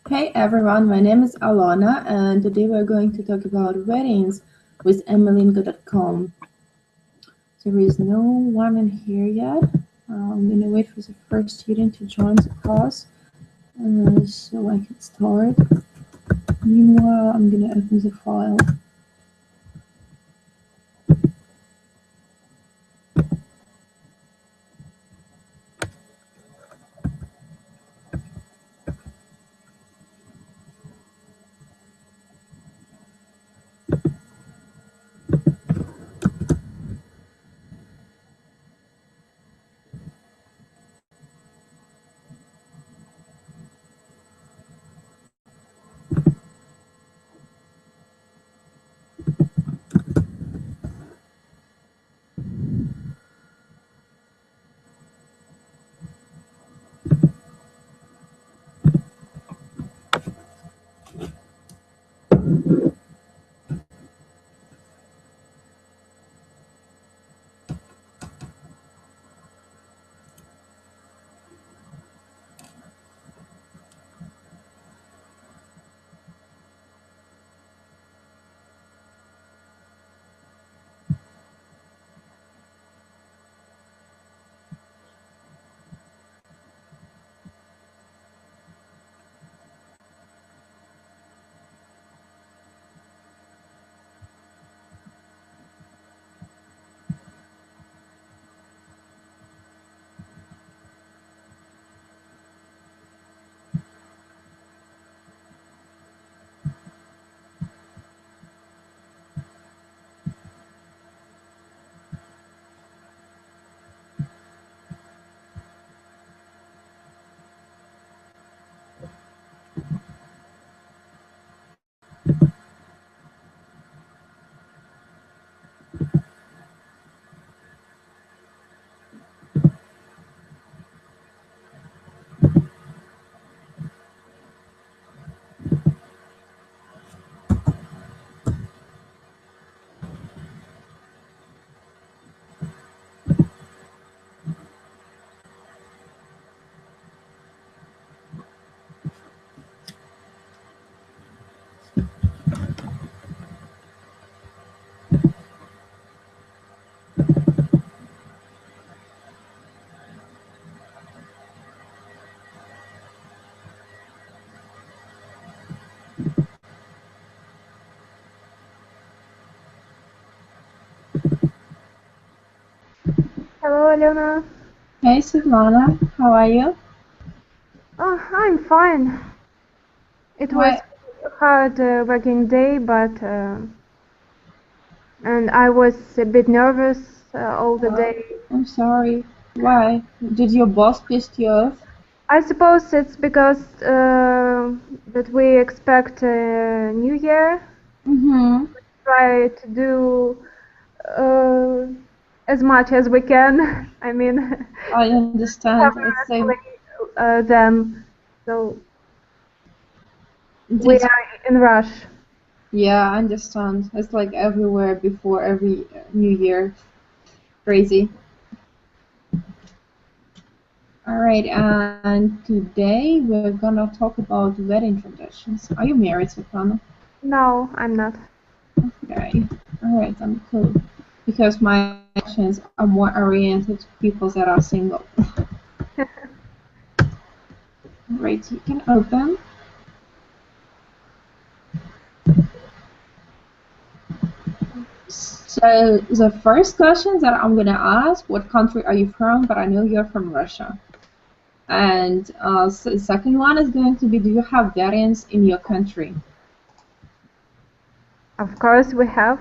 Hey everyone, my name is Alona and today we're going to talk about weddings with Amilingo.com. There is no one in here yet. I'm gonna wait for the first student to join the class so I can start. Meanwhile, I'm gonna open the file. Hello, Alona. Hey Svetlana, how are you? Oh, I'm fine. It was a hard working day, but and I was a bit nervous all the day. I'm sorry. Why? Did your boss piss you off? I suppose it's because that we expect a new year. Mm-hmm. Try to do as much as we can. I mean, I understand. It's same. then, so we Did are in rush. Yeah, I understand. It's like everywhere before every New Year. Crazy. All right, and today we're gonna talk about wedding traditions. Are you married, Svetlana? No, I'm not. Okay. All right, then cool. Because my questions are more oriented to people that are single. Right, you can open. So the first question that I'm gonna ask, what country are you from? But I know you're from Russia. And so the second one is going to be, do you have variants in your country? Of course we have.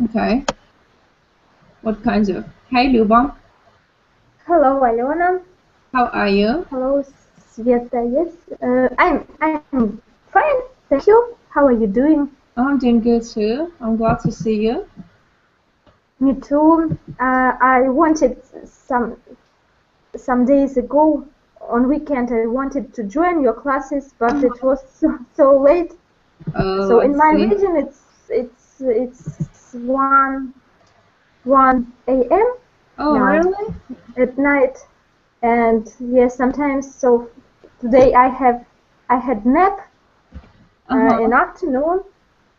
Okay. What kinds of? Hey, Luba. Hello, Alona. How are you? Hello, Sveta. Yes, I'm fine. Thank you. How are you doing? I'm doing good too. I'm glad to see you. Me too. I wanted some days ago on weekend. I wanted to join your classes, but it was so late. Oh, So I in my see. region, it's 1 a.m. Oh, now really? at night, and yes, sometimes. So today I have I had nap in afternoon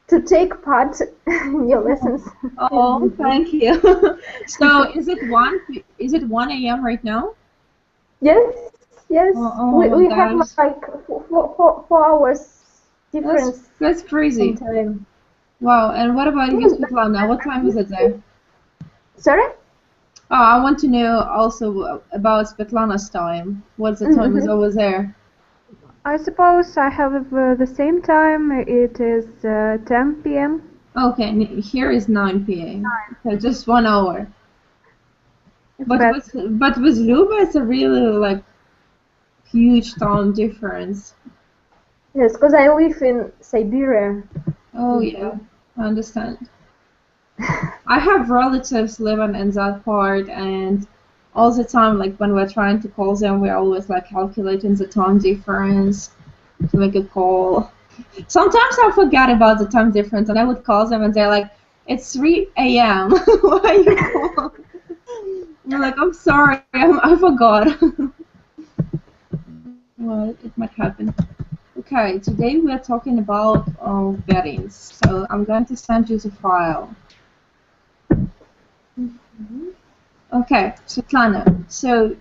to take part in your lessons. Oh, thank you. So is it 1 a.m. right now? Yes, yes. Oh, We have like 4 hours difference That's in crazy. time. Wow. And what about you, Svetlana? What time is it there? Sorry? Oh, I want to know also about Svetlana's time. What's the time is over there? I suppose I have the same time. It is 10 p.m. Okay, and here is 9 p.m. So just 1 hour. But with Luba, it's a really like huge time difference. Yes, because I live in Siberia. Oh yeah, I understand. I have relatives living in that part, and all the time, like when we're trying to call them, we're always like calculating the time difference to make a call. Sometimes I forget about the time difference, and I would call them, and they're like, "It's 3 a.m. Why are you calling?" I'm like, "I'm sorry, I forgot." Well, it might happen. Okay, today we are talking about weddings. So I'm going to send you the file. Okay, Svetlana. So,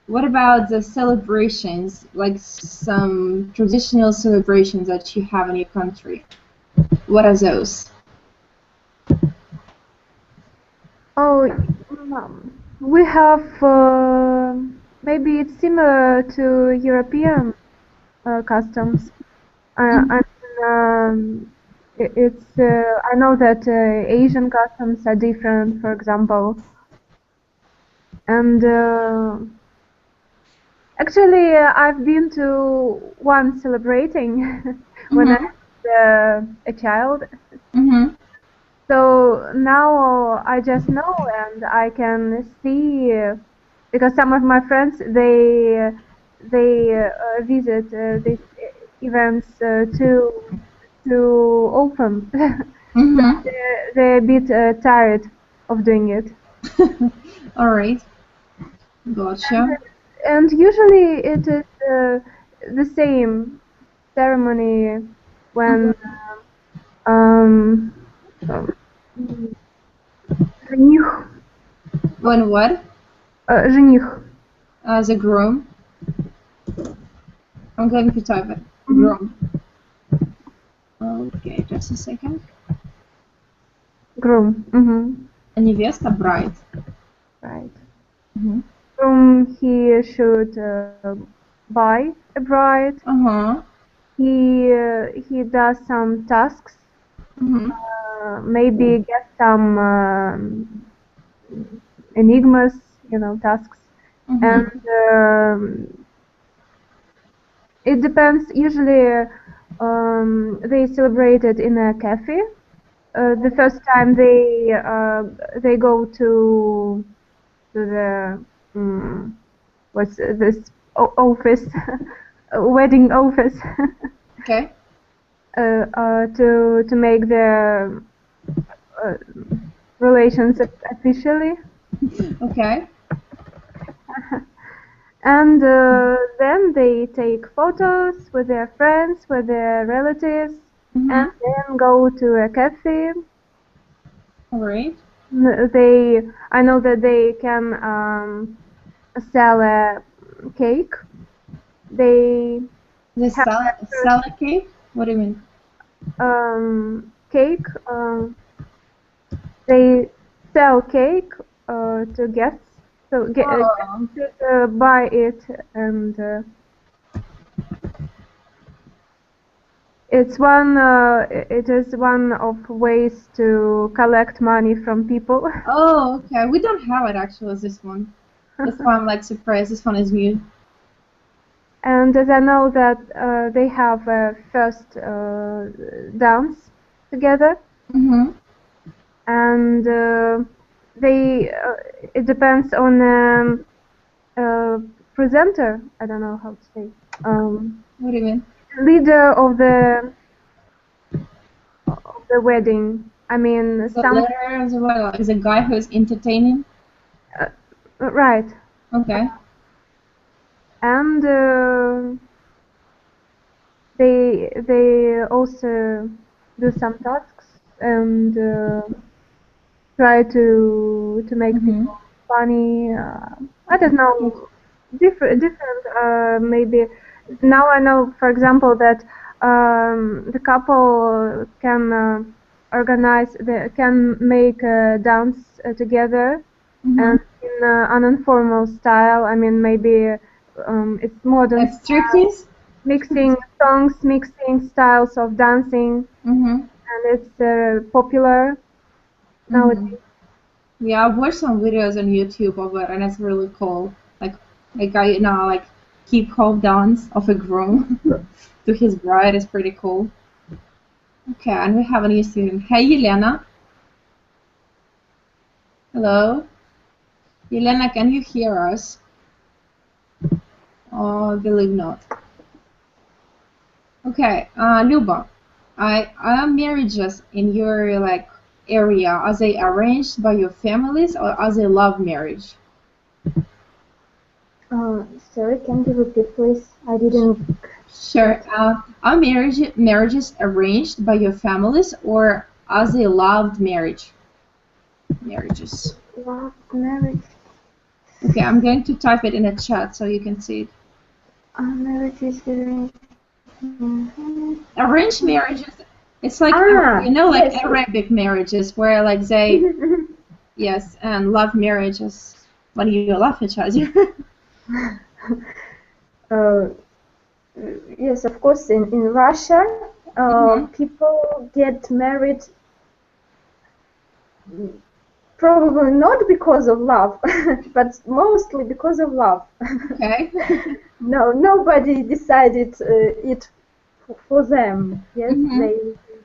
what about the celebrations, like some traditional celebrations that you have in your country? What are those? Oh, we have maybe it's similar to European customs. It's I know that Asian customs are different, for example, and actually I've been to one celebrating when I was a child. So now I just know and I can see because some of my friends they visit these events too often. So they're a bit tired of doing it. All right, gotcha. And usually it is the same ceremony when жених, When what? жених. The groom. I'm going to type it. Groom. Okay, just a second. Groom. A невеста, bride. Right. Groom, he should buy a bride. He does some tasks. Maybe get some enigmas, tasks. And it depends. Usually, they celebrate it in a cafe. The first time they go to the what's this office, wedding office. Okay. To make the relations officially. Okay. And then they take photos with their friends, with their relatives, and then go to a cafe. All right. I know that they can sell a cake. They Sell a cake? What do you mean? Cake. They sell cake to guests. So guests should buy it, and it is one of ways to collect money from people. Oh, okay. We don't have it actually, this one. That's why I'm like surprised. This one is new. And as I know that they have a first dance together, and it depends on presenter. I don't know how to say. What do you mean? Leader of the wedding. I mean, The leader of the wedding is a guy who's entertaining. Right. Okay. and they also do some tasks and try to make people funny. I don't know, different. Maybe now I know, for example, that the couple can organize, can make a dance together, and in an informal style. I mean, maybe it's modern Like striptease? mixing songs, mixing styles of dancing, and it's popular nowadays. Yeah, I've watched some videos on YouTube of it, and it's really cool. Like I like keep hop dance of a groom to his bride is pretty cool. Okay, and we have a new student. Hey, Yelena. Hello, Yelena. Can you hear us? Oh, I believe not. Okay, Luba. Are marriages in your area, are they arranged by your families or are they love marriage? Sorry, can you repeat, please? I didn't. Sure. Are marriages arranged by your families or are they loved marriages? Love marriage. Okay, I'm going to type it in a chat so you can see it. Marriage is arranged. Arranged marriages, it's like Yes. Arabic marriages where they yes, and love marriages when you love each other. Yes, of course, in Russia, people get married probably not because of love, but mostly because of love. Okay. No, nobody decided it for them. Yes,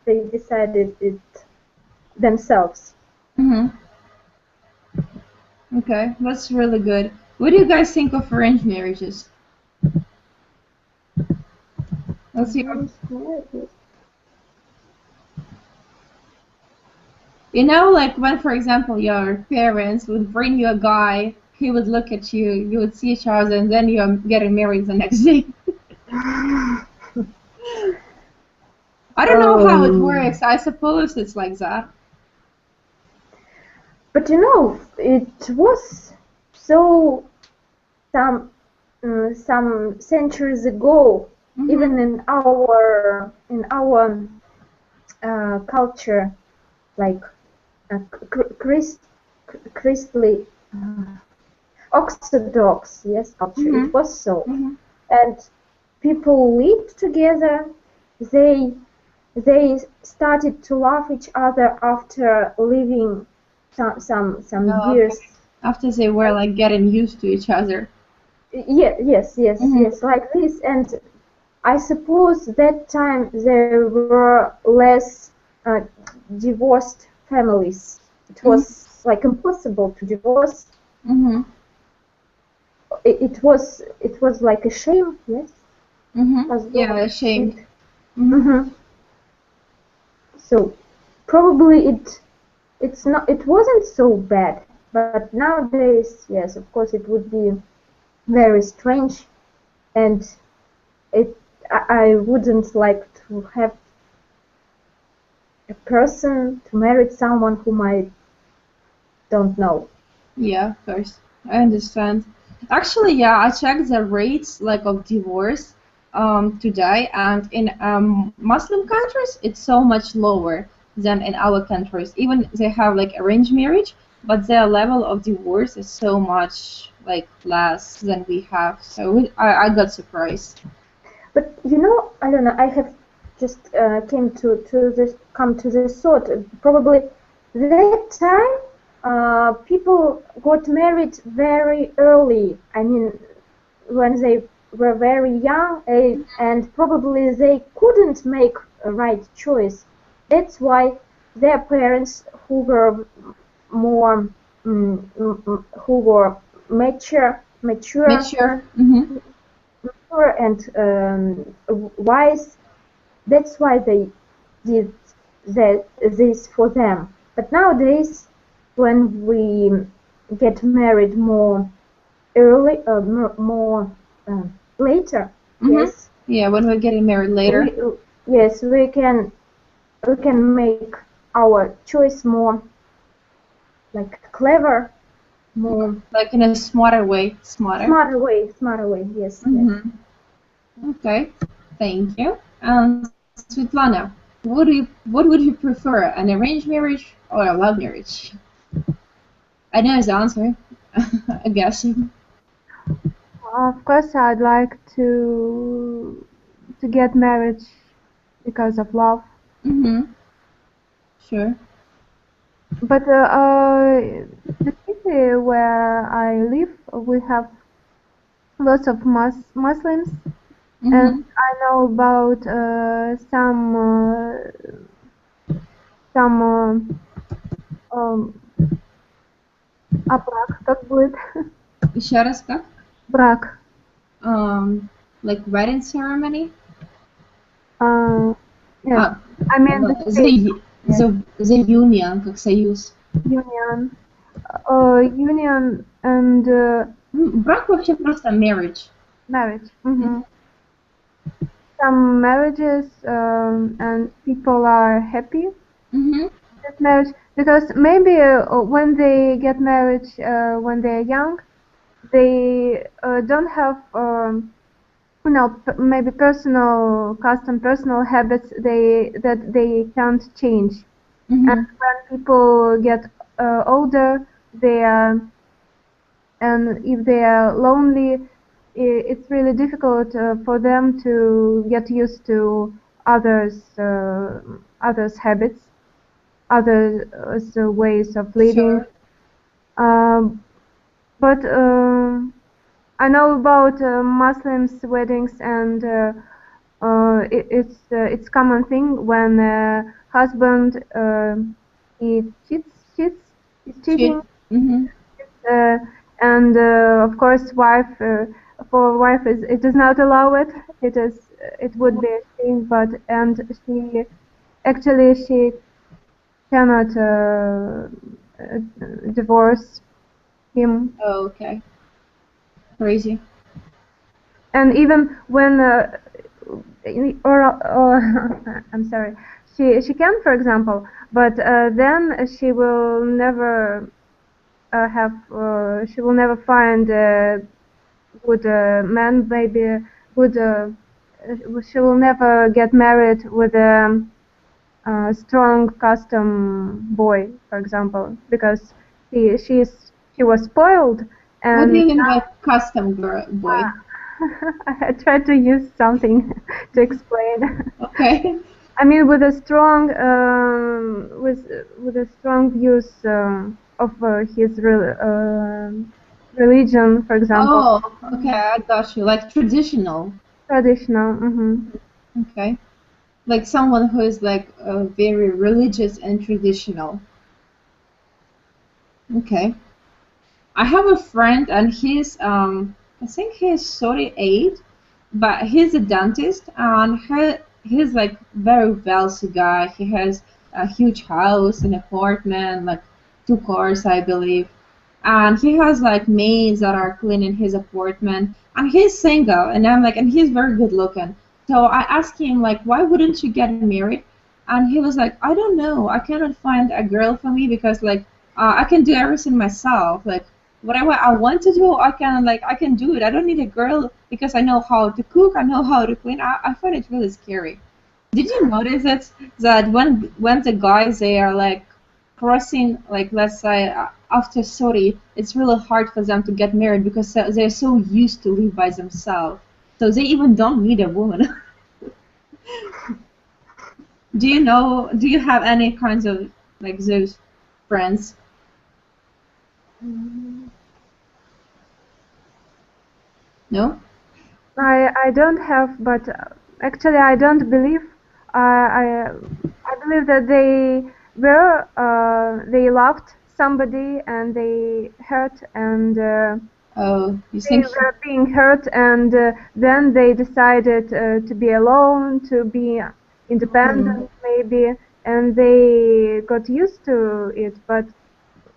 they decided it themselves. Okay, that's really good. What do you guys think of arranged marriages? Let's see. You know, like when, for example, your parents would bring you a guy, he would look at you, you would see each other, and then you're getting married the next day. I don't know how it works. I suppose it's like that. But you know, it was so some centuries ago, even in our culture, like Christly Orthodox, yes, culture. It was so, and people lived together. They started to love each other after living some years. After they were getting used to each other. Yes, like this. And I suppose that time there were less divorced families. It was impossible to divorce. It was like a shame, yes. Yeah, a shame. So probably it wasn't so bad, but nowadays, yes, of course, it would be very strange, and I wouldn't like to have a person to marry someone whom I don't know. Yeah, of course, I understand. Actually, yeah, I checked the rates of divorce today, and in Muslim countries, it's so much lower than in our countries. Even they have arranged marriage, but their level of divorce is so much less than we have. So I got surprised. But you know, Alona, I have just come to this thought. Probably that time people got married very early. I mean, when they were very young, and probably they couldn't make a right choice. That's why their parents, who were more who were mature and wise, that's why they did this for them. But nowadays, when we get married more early, more later. Yes. Yeah, when we're getting married later. Yes, we can make our choice more like clever, more like in a smarter way. smarter way. Yes. Yes. Okay, thank you. Svetlana, what would you prefer, an arranged marriage or a love marriage? I know his answer. I guess. Of course, I'd like to get married because of love. Sure. But the city where I live, we have lots of Muslims, and I know about some брак, как будет? Еще раз как? Брак. Like wedding ceremony? Yeah. I mean the union, как союз. Union. Union and брак вообще просто marriage. Marriage. Some marriages and people are happy with marriage because maybe when they get married when they're young, they don't have maybe personal custom, personal habits that they can't change. And when people get older, and if they are lonely, it's really difficult for them to get used to others' habits, others' ways of living. Sure. But I know about Muslims' weddings, and it's common thing when husband he cheats, is cheating, and of course for wife it does not allow it. It would be a shame, but she cannot divorce him. Oh, okay. Crazy. And even when I'm sorry, she can, for example, but then she will never she will never find a good man, maybe good. She will never get married with a strong custom boy, for example, because she was spoiled. And what do you mean by custom boy? I tried to use something to explain. Okay. I mean, with a strong with a strong views of his religion, for example. Oh, okay, I got you. Like traditional. Traditional. Okay. Like someone who is like very religious and traditional. Okay. I have a friend, and he's I think he's 38, but he's a dentist, and he's like very wealthy guy. He has a huge house, an apartment, like 2 cars, I believe, and he has like maids that are cleaning his apartment. And he's single, and I'm like, and he's very good looking. So I asked him like, why wouldn't you get married? And he was like, I don't know, I cannot find a girl for me because like I can do everything myself. Like whatever I want to do, I can do it. I don't need a girl because I know how to cook, I know how to clean. I find it really scary. Did you notice that when the guys they are like crossing, like let's say after 30, it's really hard for them to get married because they're so used to live by themselves. So they even don't need a woman. Do you have any kinds of like those friends? No? I don't have, but actually I don't believe. I believe that they loved somebody and they hurt and Oh, you they think? were being hurt, and then they decided to be alone, to be independent maybe, and they got used to it. But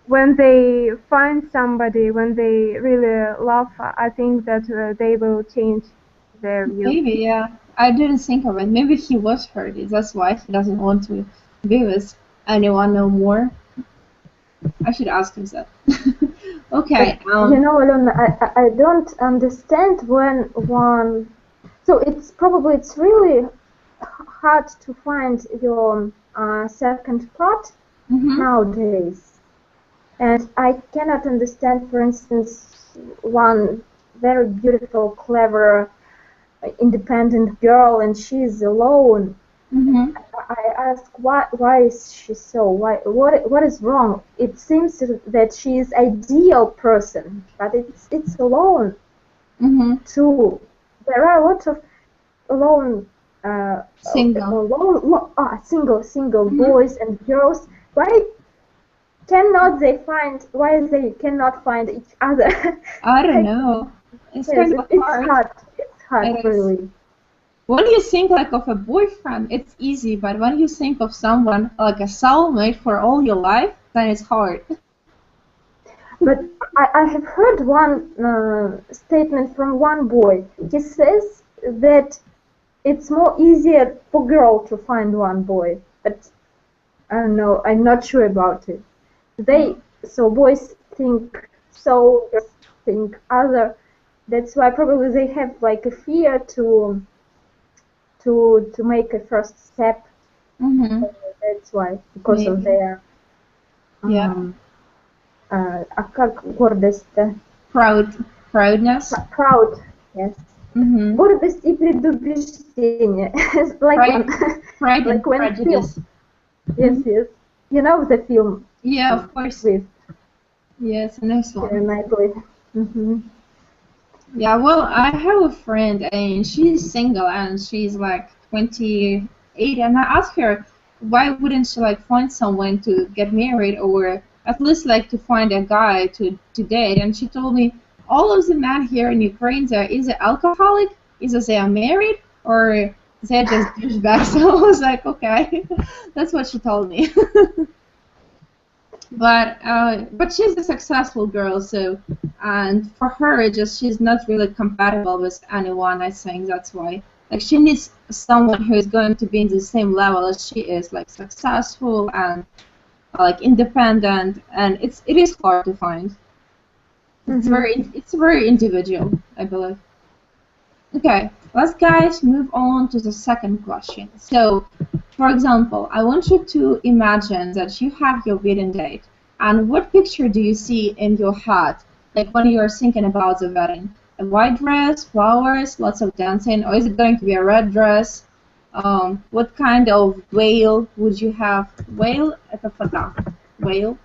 when they find somebody, when they really love, I think that they will change their view. Maybe, yeah. I didn't think of it. Maybe he was hurt. That's why he doesn't want to be with anyone no more. I should ask him that. Okay. But, you know, Alona, I don't understand when one. So it's really hard to find your second part nowadays, and I cannot understand, for instance, one very beautiful, clever, independent girl, and she's alone. I ask why is she so? What is wrong? It seems that she is ideal person, but it's alone too. There are a lot of alone single boys and girls. Why they cannot find each other? I don't know. It's kind of hard. It's hard, really. When you think like of a boyfriend, it's easy, but when you think of someone like a soulmate for all your life, then it's hard. But I have heard one statement from one boy. He says that it's more easier for girl to find one boy, but I don't know. I'm not sure about it. Boys think so, girls think other. That's why probably they have like a fear to make a first step. That's why, because of their как гордость-то? Proudness. Proud, yes. Гордость и предубеждение. Pride and prejudice. Yes. You know the film? Yeah, of course. Yes, the next one. Yeah, well, I have a friend and she's single and she's like 28, and I asked her why wouldn't she like find someone to get married or at least like to find a guy to date, and she told me all of the men here in Ukraine, they're either alcoholic, either they are married, or they're just douchebags. So I was like, okay, that's what she told me. But she's a successful girl, so, and for her, she's not really compatible with anyone. I think that's why. Like she needs someone who is going to be in the same level as she is, like successful and like independent, and it is hard to find. It's very individual, I believe. Okay, let's guys move on to the second question. So, for example, I want you to imagine that you have your wedding date, and what picture do you see in your head, like when you are thinking about the wedding? A white dress, flowers, lots of dancing, or is it going to be a red dress? What kind of veil would you have? Veil at the fata. Veil.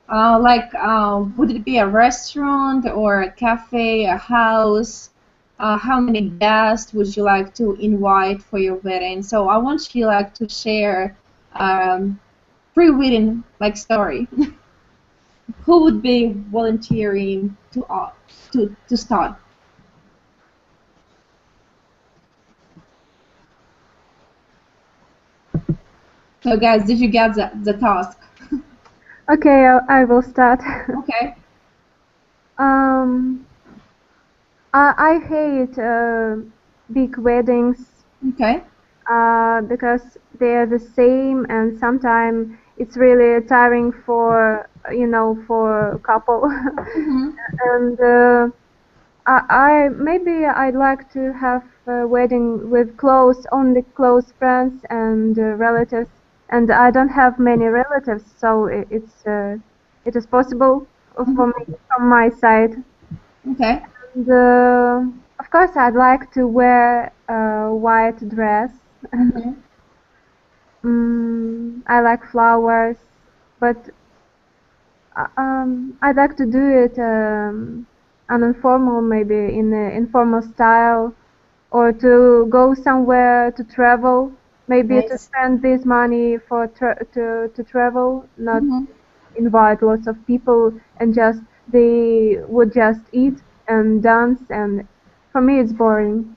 Would it be a restaurant or a cafe, a house? How many guests would you like to invite for your wedding? So I want you like to share pre-wedding like story. Who would be volunteering to start? So guys, did you get the task? Okay, I will start. Okay. I hate big weddings. Okay. Because they are the same, and sometimes it's really tiring for for a couple. And I'd like to have a wedding with only close friends and relatives. And I don't have many relatives, so it is possible for me from my side. Okay. And of course, I'd like to wear a white dress. I like flowers, but I'd like to do it informal, maybe in an informal style, or to go somewhere to travel. Maybe to spend this money for to travel, not invite lots of people, and they would just eat and dance, and for me it's boring.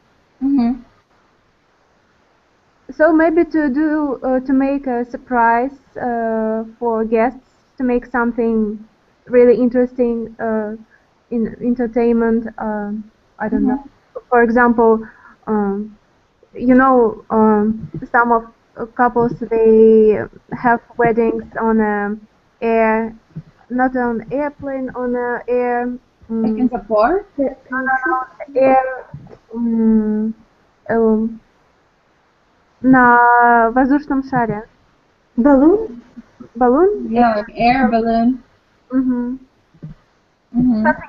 So maybe to make a surprise for guests, to make something really interesting in entertainment. I don't know. For example, you know, some of couples, they have weddings on air, not on airplane, on air. Like in the bar? Air. На воздушном шаре. Balloon? Balloon? Yeah, like air balloon. Something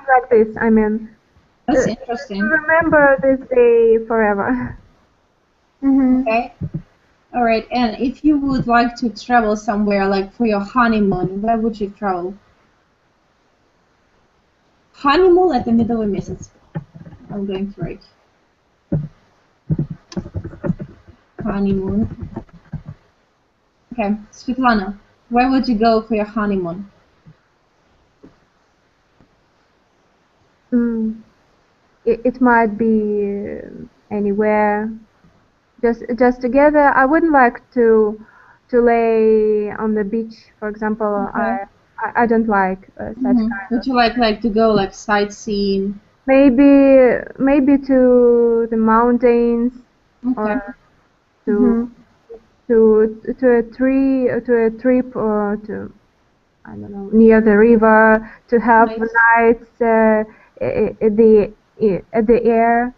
like this, I mean. That's To interesting. remember this day forever. Okay. All right. And if you would like to travel somewhere, like for your honeymoon, where would you travel? Honeymoon это медовый месяц. I'm going to write. Honeymoon. Okay, Svetlana, where would you go for your honeymoon? It might be anywhere. Just together. I wouldn't like to lay on the beach, for example. Okay. I don't like such kind. Would you like to go like sightseeing? Maybe to the mountains Okay. or to a trip or to, I don't know, near the river, to have Nice. nights at the air.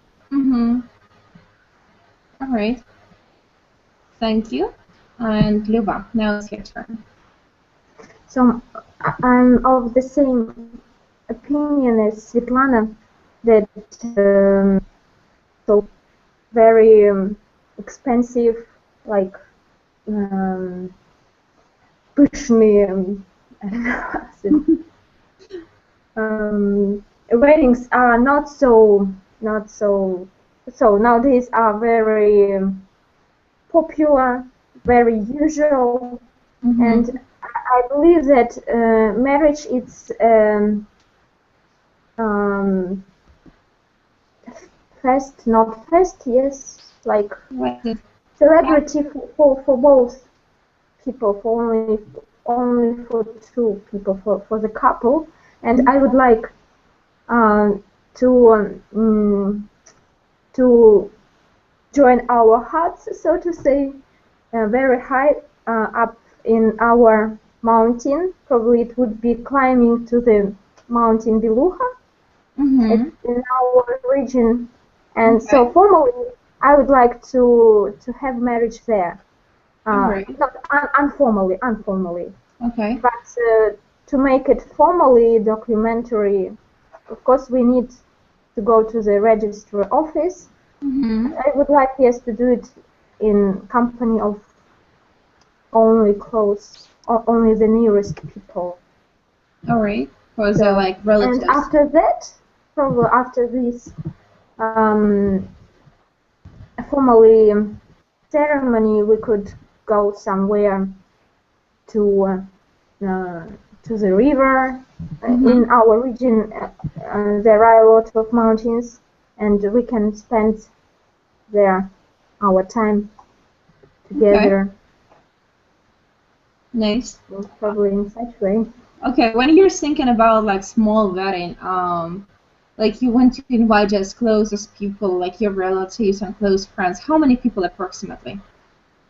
All right. Thank you. And Luba, now it's your turn. So I'm of the same opinion as Svetlana, that so very expensive, like пышные, I don't know, weddings are not so nowadays are very popular, very usual, and I believe that marriage is yes, like celebrity for both people, for only for two people, for the couple, and I would like to join our hearts, so to say, very high up in our mountain. Probably it would be climbing to the mountain Beluga. It's in our region, and so formally I would like to have marriage there. Right. Not informally. Okay. But to make it formally documentary, of course we need to go to the registry office. I would like, yes, to do it in company of only close or only the nearest people. All right. For the like relatives. And after that, probably after this formally ceremony, we could go somewhere to the river. In our region, there are a lot of mountains, and we can spend there our time together. Okay. Nice. Probably in such way. Okay, when you're thinking about like small wedding, like you want to invite just closest people, like your relatives and close friends, how many people approximately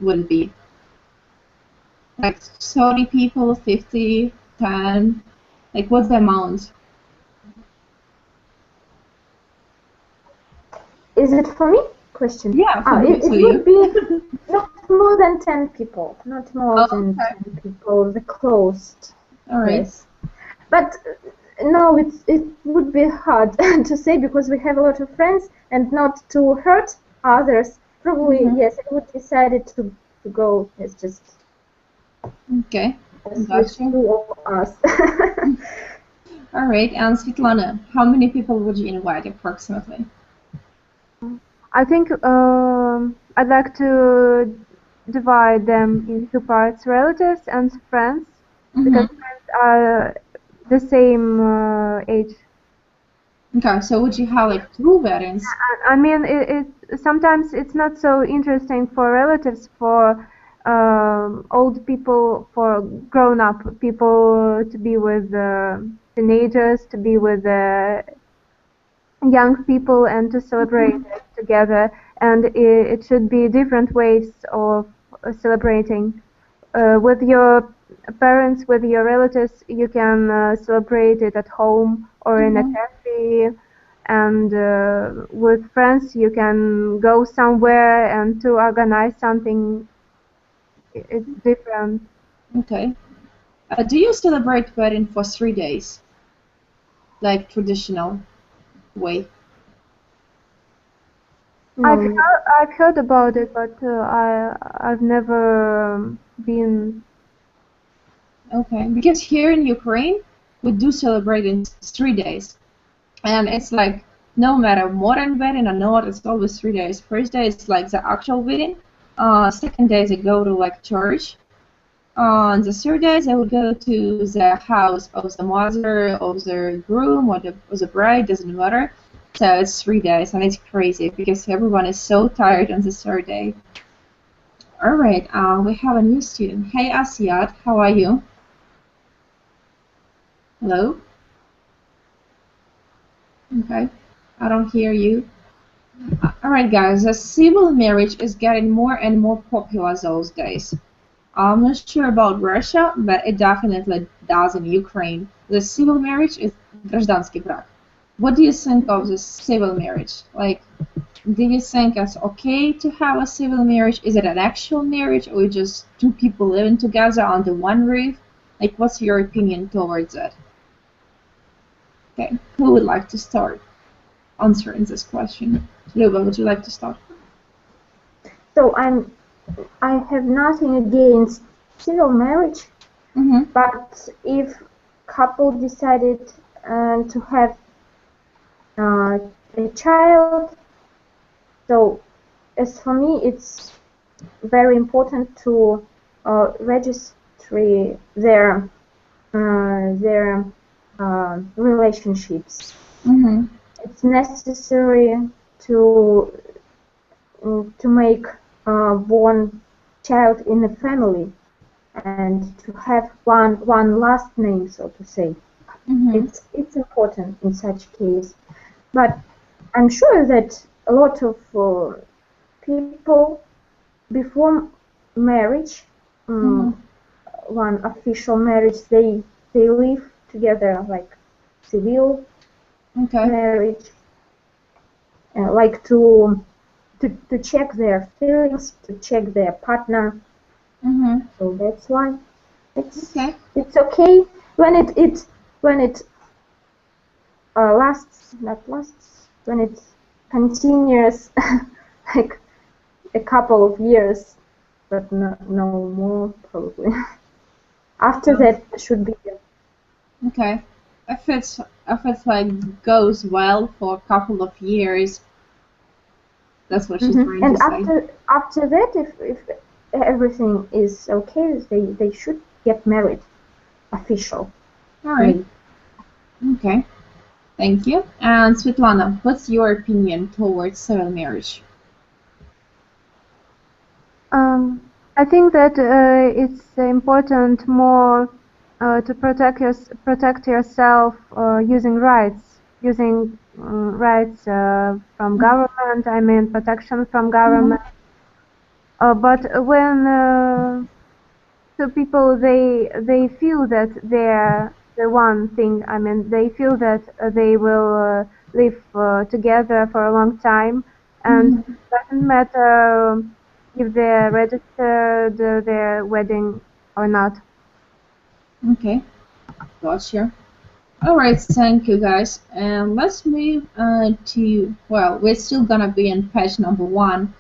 would it be? Like 30 people, 50, 10? Like what's the amount? Is it for me? Question. Yeah, for it you. would be not more than 10 people. Not more than 10 people. The closed. All right. Yes. But no, it would be hard to say because we have a lot of friends, and not to hurt others. Probably yes, I would decided to go. It's just Okay. with two of us. All right, and Svetlana, how many people would you invite approximately? I think I'd like to divide them in two parts: relatives and friends, because friends are the same age. Okay, so would you have like 2 weddings? I mean, sometimes it's not so interesting for relatives for old people, for grown-up people to be with teenagers, to be with young people, and to celebrate it together. And it should be different ways of celebrating. With your parents, with your relatives, you can celebrate it at home or in a cafe. And with friends, you can go somewhere and to organize something. It's different. Okay. Do you celebrate wedding for 3 days, like traditional way? I've heard about it, but I've never been. Okay, because here in Ukraine, we do celebrate in 3 days. And it's like, no matter modern wedding or not, it's always 3 days. First day is like the actual wedding. Second day they go to like church. On the third day they will go to the house of the mother, of the groom, or the bride, doesn't matter. So it's 3 days, and it's crazy because everyone is so tired on the third day. All right, we have a new student. Hey Asiat, how are you? Hello? Okay, I don't hear you. Alright guys, the civil marriage is getting more and more popular those days. I'm not sure about Russia, but it definitely does in Ukraine. The civil marriage is гражданский брак. What do you think of the civil marriage? Like, do you think it's okay to have a civil marriage? Is it an actual marriage, or just two people living together under one roof? Like, what's your opinion towards it? Okay, who would like to start answering this question? Luba, would you like to start? So I have nothing against civil marriage, but if couple decided to have a child, so as for me, it's very important to register their relationships. It's necessary to make one child in a family and to have one last name, so to say. It's important in such case. But I'm sure that a lot of people before marriage, one official marriage, they live together like civil marriage, like to check their feelings, to check their partner. So that's why it's okay when it when it continues like a couple of years, but no more probably. After that, it should be. Okay, if it's like goes well for a couple of years, that's what she's trying to say. And after that, if everything is okay, they should get married, official. All right. Okay. Thank you. And Svetlana, what's your opinion towards civil marriage? I think that it's important more to protect yourself using rights from government. I mean protection from government. But when two people they feel that they're the one thing. I mean they feel that they will live together for a long time, and it doesn't matter if they registered their wedding or not. Okay, gotcha. All right, thank you guys. And let's move to, well, we're still gonna be in page number 1.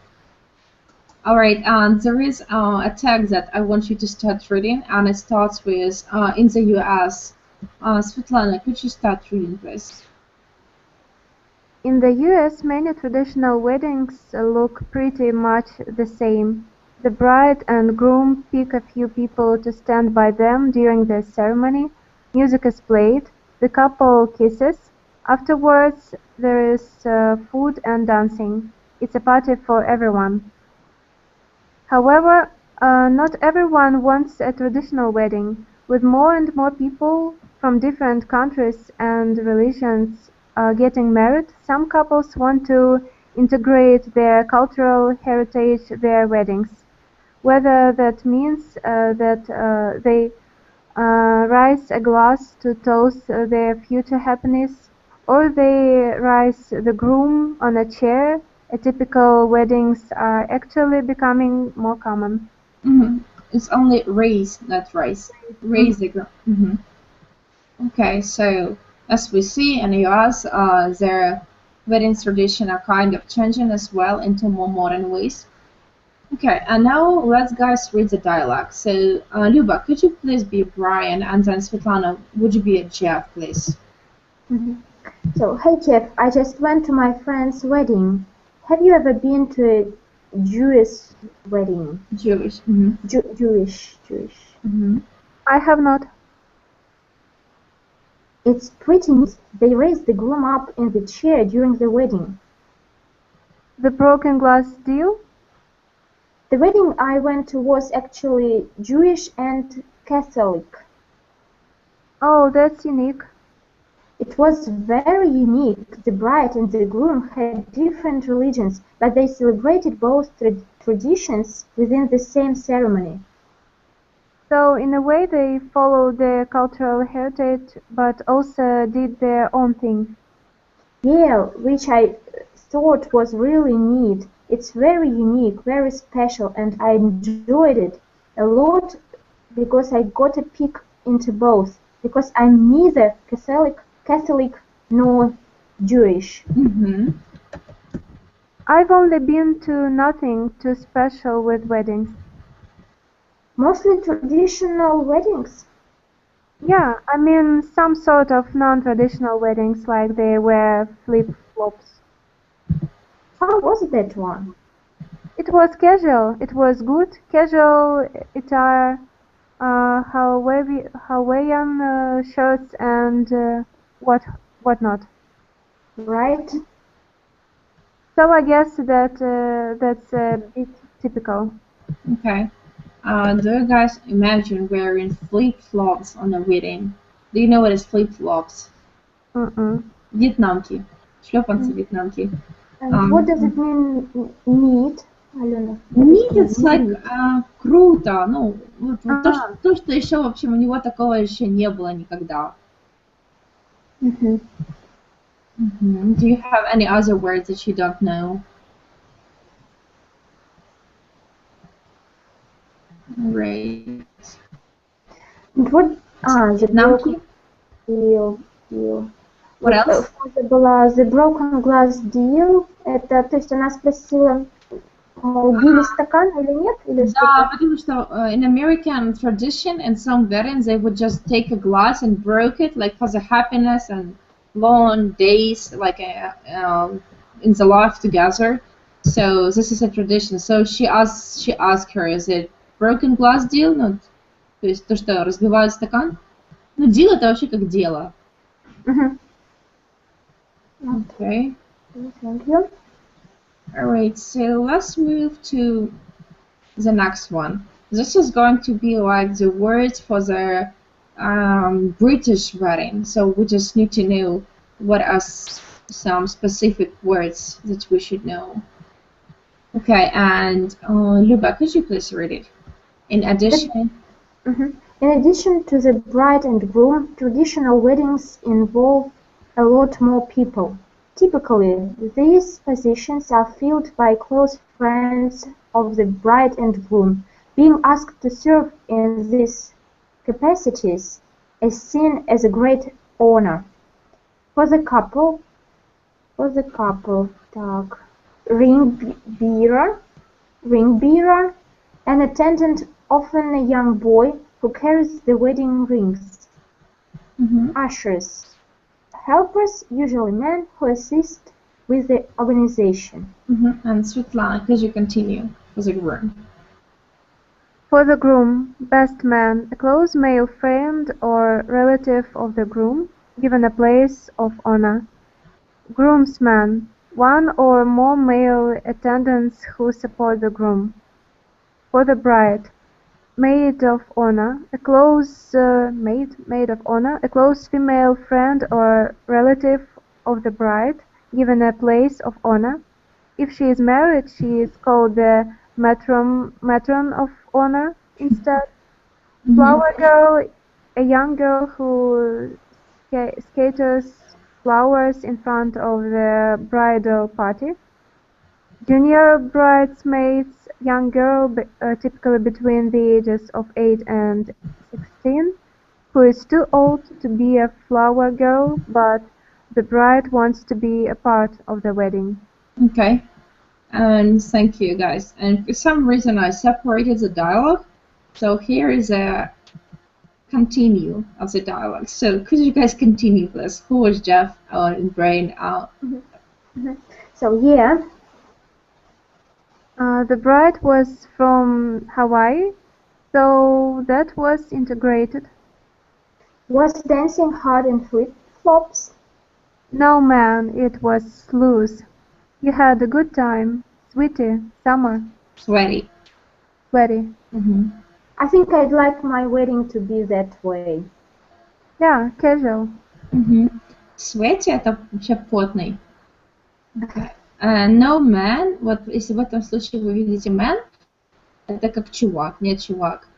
All right, there is a text that I want you to start reading, and it starts with in the US. Svetlana, could you start reading, please? In the US, many traditional weddings look pretty much the same. The bride and groom pick a few people to stand by them during the ceremony. Music is played. The couple kisses. Afterwards, there is food and dancing. It's a party for everyone. However, Not everyone wants a traditional wedding. With more and more people from different countries and religions getting married, some couples want to integrate their cultural heritage their weddings. Whether that means that they raise a glass to toast their future happiness, or they raise the groom on a chair, typical weddings are actually becoming more common. It's only raise, not rice. Raise the girl. Okay, so as we see in the US, their wedding tradition are kind of changing as well into more modern ways. Okay, and now let's guys read the dialogue. So, Luba, could you please be Brian, and then Svetlana, would you be a Jeff, please? So, hey Jeff, I just went to my friend's wedding. Have you ever been to a Jewish wedding? Jewish. Jewish. I have not. It's pretty neat. They raised the groom up in the chair during the wedding. The broken glass deal? The wedding I went to was actually Jewish and Catholic. Oh, that's unique. It was very unique. The bride and the groom had different religions, but they celebrated both traditions within the same ceremony. So, in a way, they followed their cultural heritage, but also did their own thing. Yeah, which I thought was really neat. It's very unique, very special, and I enjoyed it a lot because I got a peek into both, because I'm neither Catholic nor Jewish. I've only been to nothing too special with weddings. Mostly traditional weddings. Yeah, I mean some sort of non-traditional weddings, like they wear flip-flops. How was that one? It was casual. It was good. Casual attire, Hawaiian shirts and whatnot. Right? So I guess that's a bit typical. Okay. Do you guys imagine wearing flip-flops on a wedding? Do you know what is flip-flops? Вьетнамки. Шлепанцы вьетнамки. And what does it mean, neat, Alona? Neat, it's like круто. Ну, вот то, что еще, в общем, у него такого еще не было никогда. Do you have any other words that you don't know? Right. What? Вьетнамки. Deal. What else? Это была the broken glass deal. Это, то есть она спросила, били стакан или нет? Или Да, потому что in American tradition, in some weddings, they would just take a glass and broke it, like for the happiness and long days, like in the life together. So this is a tradition. So she asked her, is it broken glass deal? Ну, то есть то, что разбивают стакан? Ну, deal это вообще как дело. Okay. Thank you. Alright, so let's move to the next one. This is going to be like the words for the British wedding. So we just need to know what are some specific words that we should know. Okay, and Luba, could you please read it? In addition. In addition to the bride and groom, traditional weddings involve a lot more people. Typically, these positions are filled by close friends of the bride and groom. Being asked to serve in these capacities is seen as a great honor. For the couple, ring bearer, an attendant, often a young boy who carries the wedding rings. Ushers, helpers, usually men who assist with the organization. And Svetlana, could you continue for the groom? For the groom, best man, a close male friend or relative of the groom, given a place of honor. Groomsman, one or more male attendants who support the groom. for the bride, maid of honor, a close maid of honor, a close female friend or relative of the bride, given a place of honor. If she is married, she is called the matron of honor instead. Flower girl, a young girl who scatters flowers in front of the bridal party. Junior bridesmaids, young girl typically between the ages of 8 and 16, who is too old to be a flower girl, but the bride wants to be a part of the wedding. Okay. And thank you, guys. And for some reason, I separated the dialogue. So here is a continue of the dialogue. So could you guys continue, please? Who was Jeff and Brain? So yeah, the bride was from Hawaii, so that was integrated. was dancing hard in flip-flops? No, man, it was loose. You had a good time, sweetie, summer. Sweaty. Sweaty. I think I'd like my wedding to be that way. Yeah, casual. Sweaty — это вообще потный. Okay. No man, вот если в этом случае вы видите man, это как чувак, не чувак.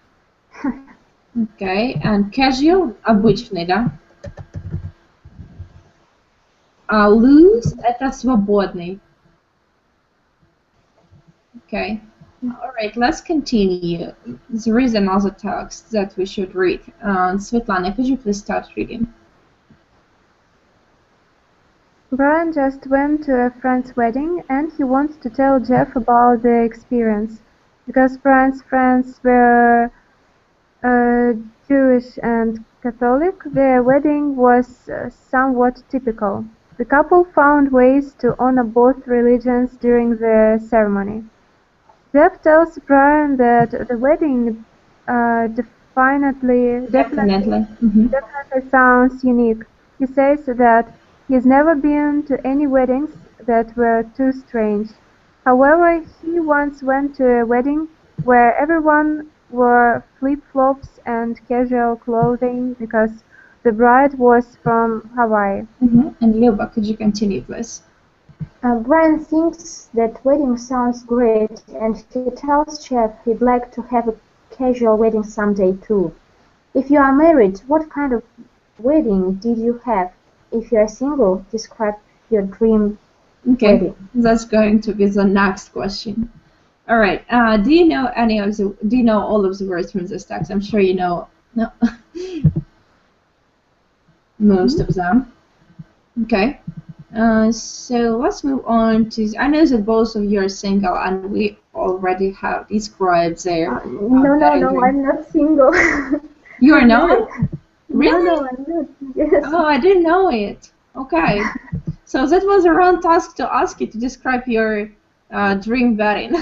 Okay. And casual — обычный, да? А loose — это свободный. Okay. All right, let's continue. There is another text that we should read. Svetlana, could you please start reading? Brian just went to a friend's wedding and he wants to tell Jeff about the experience. Because Brian's friends were Jewish and Catholic, their wedding was somewhat typical. The couple found ways to honor both religions during the ceremony. Jeff tells Brian that the wedding definitely sounds unique. He says that he's never been to any weddings that were too strange. However, he once went to a wedding where everyone wore flip-flops and casual clothing because the bride was from Hawaii. And Luba, could you continue, please? Brian thinks that wedding sounds great, and he tells Jeff he'd like to have a casual wedding someday too. If you are married, what kind of wedding did you have? If you are single, describe your dream wedding. That's going to be the next question. All right. Do you know all of the words from this text? I'm sure you know most of them. Okay. So let's move on to. I know that both of you are single, and we already have described their. No, I'm not single. You are not? Really? No, I'm not. Yes. Oh, I didn't know it. Okay. So that was a wrong task to ask you to describe your dream wedding.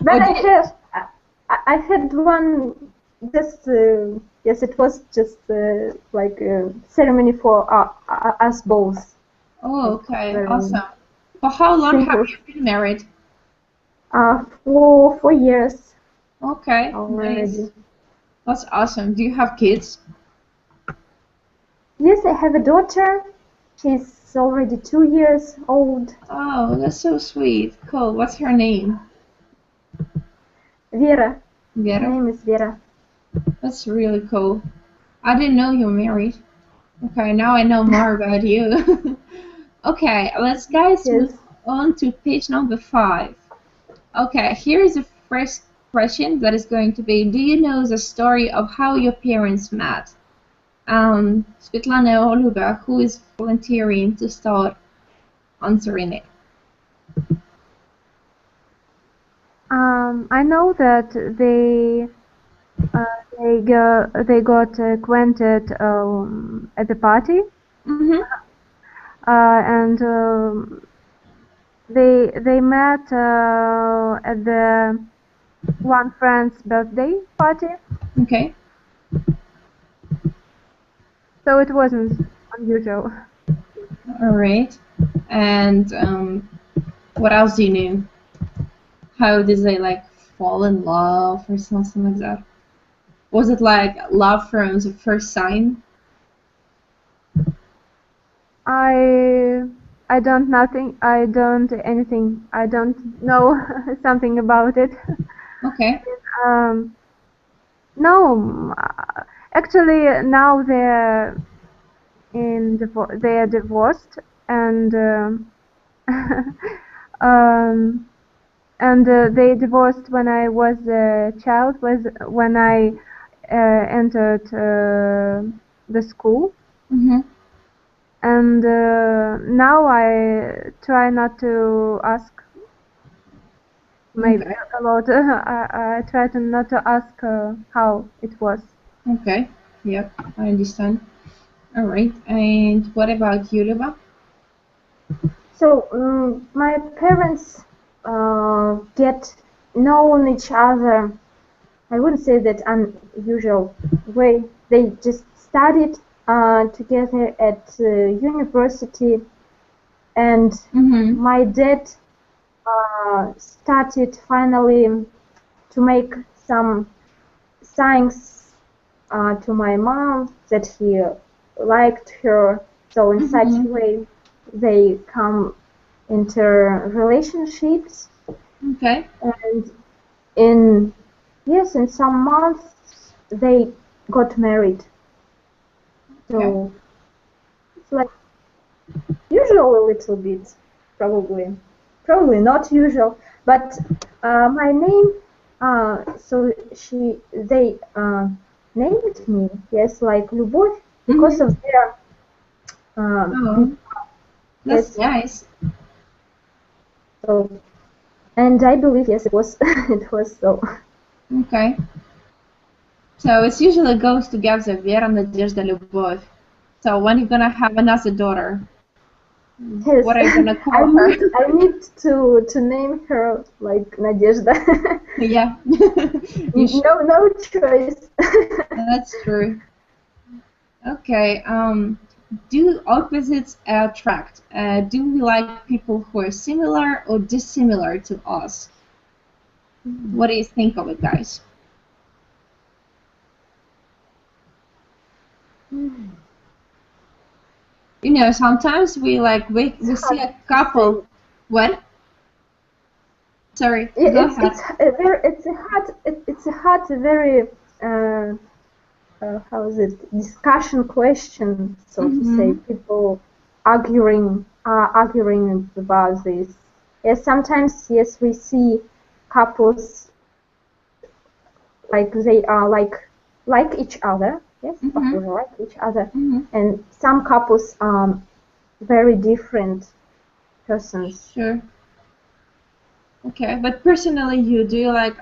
But I had one. Just yes, it was just like a ceremony for us both. Oh, okay, awesome. For how long have you been married? For 4 years. Okay, already. Nice. That's awesome. Do you have kids? Yes, I have a daughter. She's already 2 years old. Oh, that's so sweet. Cool. What's her name? Vera. Vera? Her name is Vera. That's really cool. I didn't know you were married. Okay, now I know more about you. Okay, let's move on to page number 5. Okay, here is the first question that is going to be, do you know the story of how your parents met? Svetlana or Luba, who is volunteering to start answering it? I know that they got acquainted at the party, and they met at the one friend's birthday party. Okay. So it wasn't unusual. All right. And what else do you know? How did they fall in love or something like that? Was it like love from the first sign? I don't nothing. I don't anything. I don't know something about it. Okay. No, actually now they're they're divorced, and they divorced when I was a child. Was when I entered the school. Mm-hmm. And now I try not to ask. Maybe Okay. a lot. I try to not to ask how it was. Okay. Yep, I understand. All right. And what about you, Luba? So my parents get known each other. I wouldn't say that unusual way. They just studied together at university, and Mm-hmm. my dad started finally to make some signs to my mom that he liked her. So in such a way, they come into relationships, Okay. and in some months they got married. So it's like usual a little bit, probably not usual, but my name. So they named me like Любовь because of their Oh, that's yes. nice. So, and I believe yes, it was it was so. Okay. So it usually goes together, Вера, Надежда, Любовь. So when you're gonna have another daughter, Yes, what are you gonna I call her? need to name her like Nadezhda. Yeah. You should. No choice. That's true. Okay. Do opposites attract? Do we like people who are similar or dissimilar to us? What do you think of it, guys? You know, sometimes we see a couple. What? Sorry, go ahead. It's a hard very how is it discussion question, so to say. People arguing about this. Yes, sometimes yes we see couples like they are like each other. Yes, couples are like each other, and some couples are very different persons. Sure. Okay, but personally,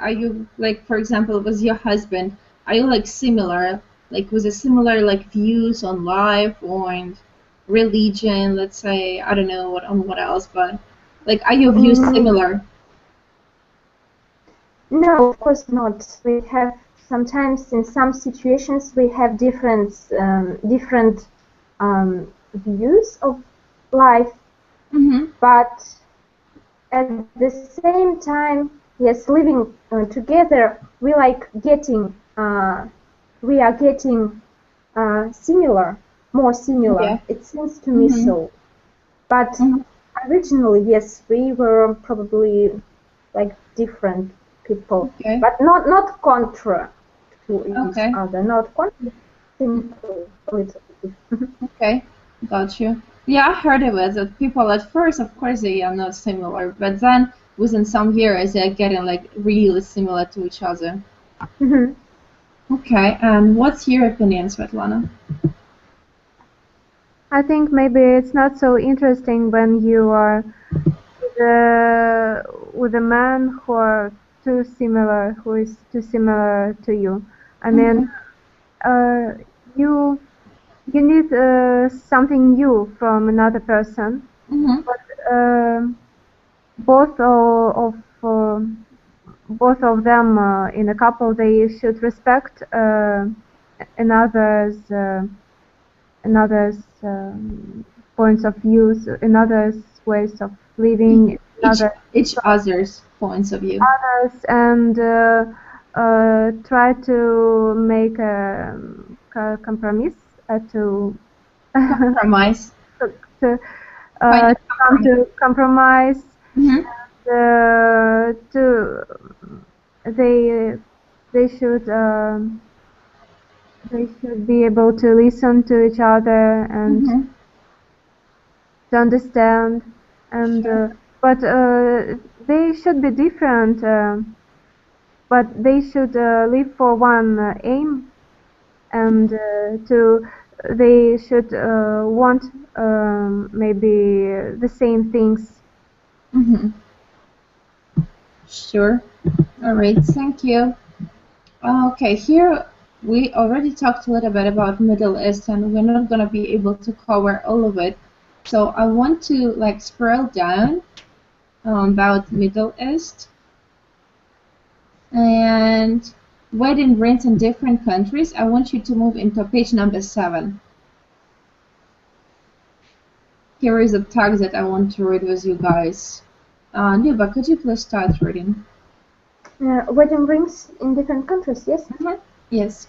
are you like, for example, with your husband, are you like similar, like with a similar like views on life or on religion, let's say, I don't know what else, but like, are your views similar? No, of course not. We have sometimes in some situations we have different views of life, but at the same time, yes, living together, we are getting more similar. Yeah. It seems to me so. But originally, yes, we were probably like different people, but not contra to each other, not contra, simple, a little bit. Okay, got you. Yeah, I heard of it, that people at first, of course, they are not similar, but then within some years, they're getting like really similar to each other. Okay, and what's your opinion, Svetlana? I think maybe it's not so interesting when you are with a man who is too similar to you. I mean, you need something new from another person. But both of them in a couple, they should respect another's points of views, another's ways of living, each other's points of view. Others, and try to make a compromise to Compromise. to Find a come to compromise. Mhm. To they should be able to listen to each other and Mhm. to understand, and but they should be different, but they should live for one aim, and they should want maybe the same things. Mhm. Sure. All right. Thank you. Okay. Here we already talked a little bit about Middle East, and we're not gonna be able to cover all of it. So I want to like scroll down about Middle East and wedding rings in different countries. I want you to move into page number 7. Here is a text that I want to read with you guys. Luba, could you please start reading? Wedding rings in different countries, yes? Yes.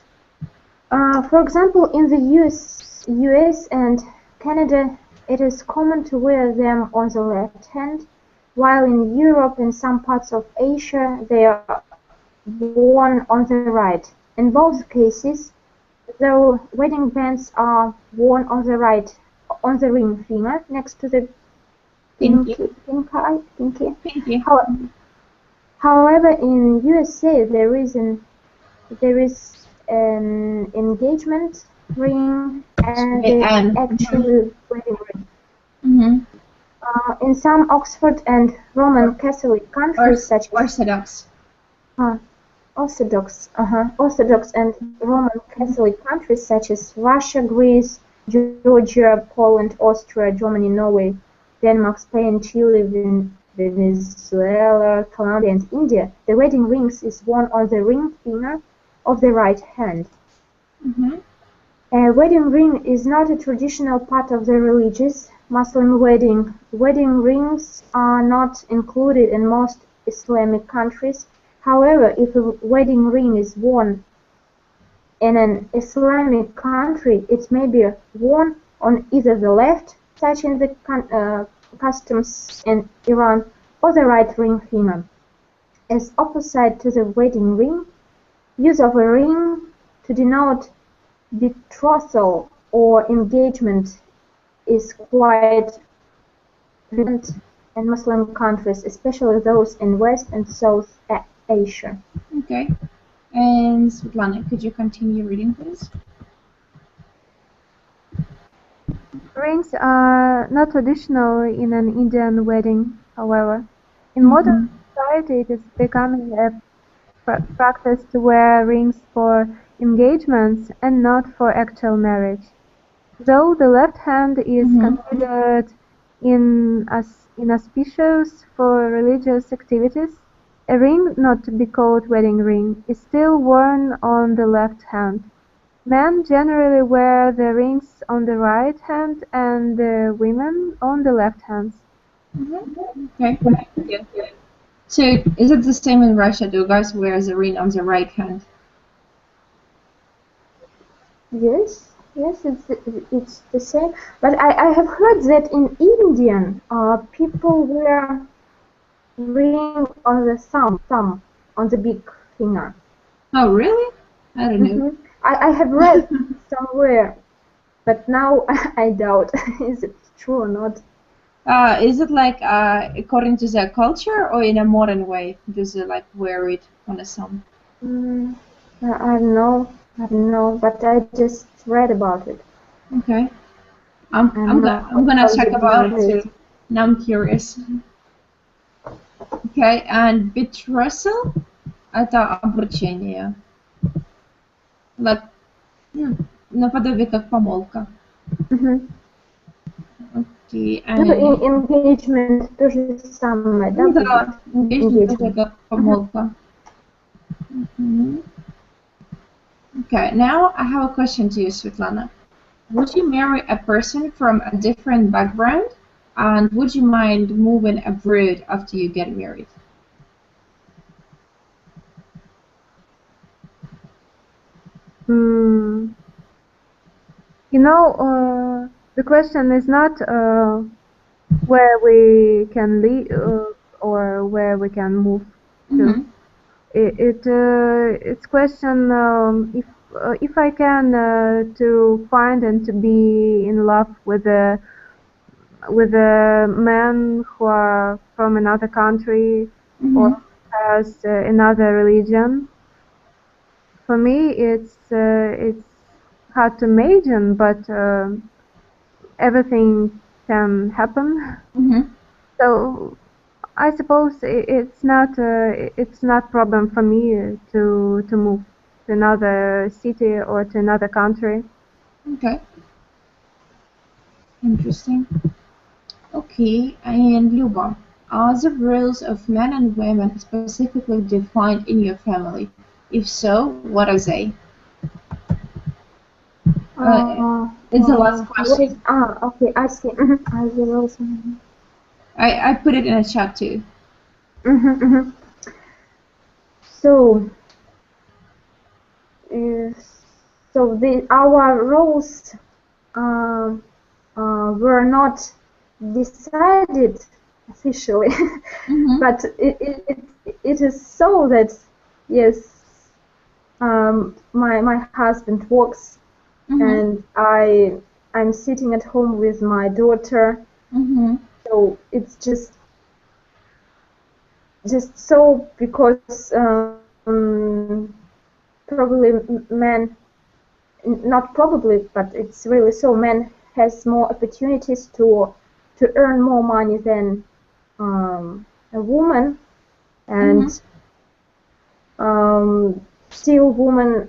For example, in the US and Canada, it is common to wear them on the left hand, while in Europe and some parts of Asia, they are worn on the right. In both cases, the wedding bands are worn on the right, on the ring finger, next to the pinky. Pinky. However, in USA, there is an engagement ring and the actual wedding ring. Mm-hmm. In some Oxford and Roman Catholic countries, such as Orthodox and Roman Catholic countries such as Russia, Greece, Georgia, Poland, Austria, Germany, Norway, Denmark, Spain, Chile, Venezuela, Colombia, and India, the wedding rings is worn on the ring finger of the right hand. Mm-hmm. A wedding ring is not a traditional part of the religious Muslim wedding. Wedding rings are not included in most Islamic countries. However, if a wedding ring is worn in an Islamic country, it may be worn on either the left, such in the customs in Iran, or the right ring finger. As opposite to the wedding ring, use of a ring to denote betrothal or engagement is quite prevalent in Muslim countries, especially those in West and South Asia. Okay. And Svetlana, could you continue reading, please? Rings are not traditional in an Indian wedding, however. In modern society, it is becoming a practice to wear rings for engagements and not for actual marriage. Though the left hand is considered inauspicious for religious activities, a ring not to be called wedding ring is still worn on the left hand. Men generally wear the rings on the right hand and the women on the left hand. Okay. Yeah. So is it the same in Russia? Do guys wear the ring on the right hand? Yes, it's the same. But I have heard that in Indian, people wear ring on the thumb, on the big finger. Oh, really? I don't know. I have read somewhere, but now I doubt is it true or not. Is it like according to their culture or in a modern way? Do they like wear it on a thumb? I don't know, but I just read about it. Okay. I'm gonna check about it too. Now I'm curious. Okay, and betrothal это обручение. Like, наподобие как помолвка. Okay, and... Engagement то же самое, да? Да, engagement тоже как помолвка. Okay, now I have a question to you, Svetlana. Would you marry a person from a different background And would you mind moving abroad after you get married? You know, the question is not where we can live or where we can move to. It's question if I can to find and to be in love with a man who are from another country or has another religion. For me, it's hard to imagine, but everything can happen. So I suppose it's not problem for me to move to another city or to another country. Okay. Interesting. Okay, and Luba, are the roles of men and women specifically defined in your family? If so, what are they? It's the last question. Okay, I see. Are the roles? I put it in a chat too. So, our roles were not decided officially, but it is so that yes, my husband works, and I'm sitting at home with my daughter. So it's just so because probably men, not probably, but it's really so, men has more opportunities to earn more money than a woman, and still women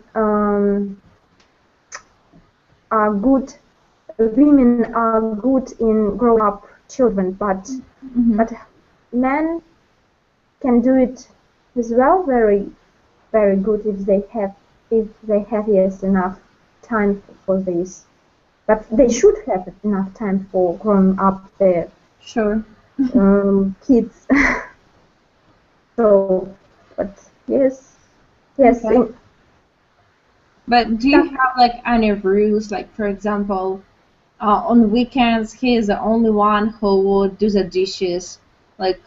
are good. Women are good in growing up children, but men can do it as well, very good if they have yes enough time for this. But they should have enough time for growing up their kids. So, but yes. Okay. But do you have like any rules? Like for example, on weekends he is the only one who would do the dishes, like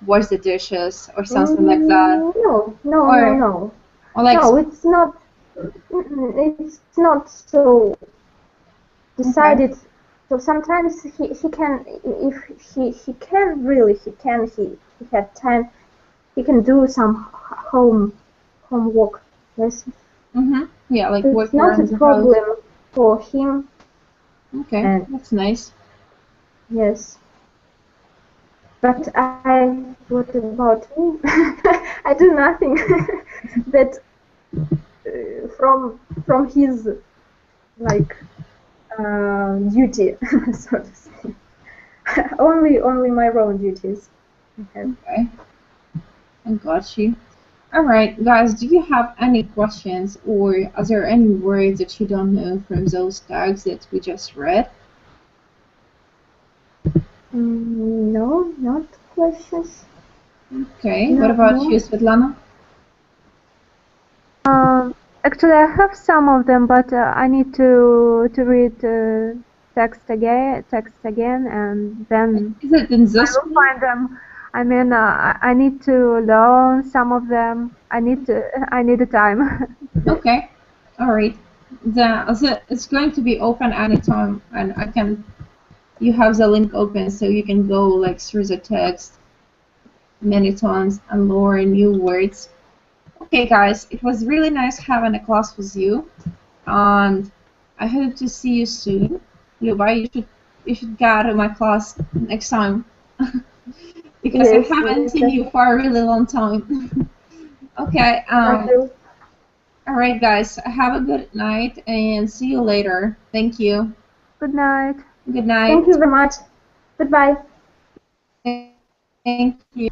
wash the dishes or something like that. No. Or like no, it's not. It's not so decided. Okay. So sometimes he can, if he can really, he had time, he can do some homework. Yes. Yeah, like so it's not a problem for him. Okay, and that's nice. Yes. But what about me? I do nothing that from his like duty, so to say. only my own duties. Okay, I got you. All right, guys, do you have any questions, or are there any words that you don't know from those tags that we just read? No, not questions. Okay, what about you, Svetlana? Actually, I have some of them, but I need to read text again, and then is it in this I will find them. I mean, I need to learn some of them. I need the time. Okay, all right. It's going to be open anytime, and you have the link open, so you can go like through the text many times and learn new words. Okay, guys, it was really nice having a class with you, and I hope to see you soon. Luba, you should go to my class next time because I haven't seen you for a really long time. Okay. All right, guys. Have a good night and see you later. Thank you. Good night. Good night. Thank you very much. Goodbye. Thank you.